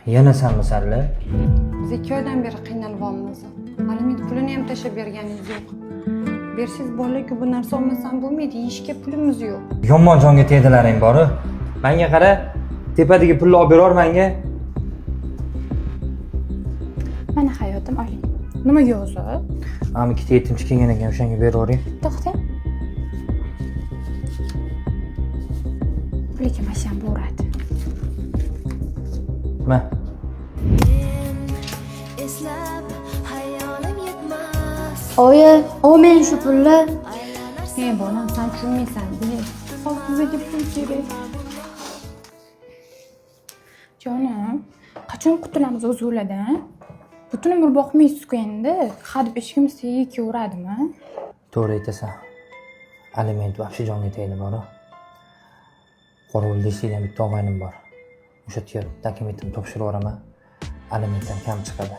Yana sanmi salla? Biz 2 oydan beri qiynalyapmiz. Aliment pulini ham tashlab berganingiz yo'q. Bersangiz bolalarga bu narsa olmasam bo'lmaydi, yeyishga pulimiz yo'q. Yomon jonga tegdilaring bori. Menga qara, tepadagi pulni olib beror menga. Mana hayotim oling. Nimaga o'zi? Am ikkita yetimchi kelgan ekan, o'shanga beravering. To'xta. Lekin mashan bo'radi. Ma. Oyi, olmang shu pulni. Hey bolam, sen tushunmaysan. Bizga pul kerak. Jonim, qachon qutulamiz o'z yo'lidan? Butun umr boqmaysiz-ku endi. Hadeb eshigimiz tagiga kelaveradimi? To'g'ri aytasan. Aliment vahshiy jonga tegdi bori. Qorovulda ishlaydigan bitta og'aynim bor. O'sha yerga dokumentimni topshirib yuboraman. Alimentdan kam chiqadi.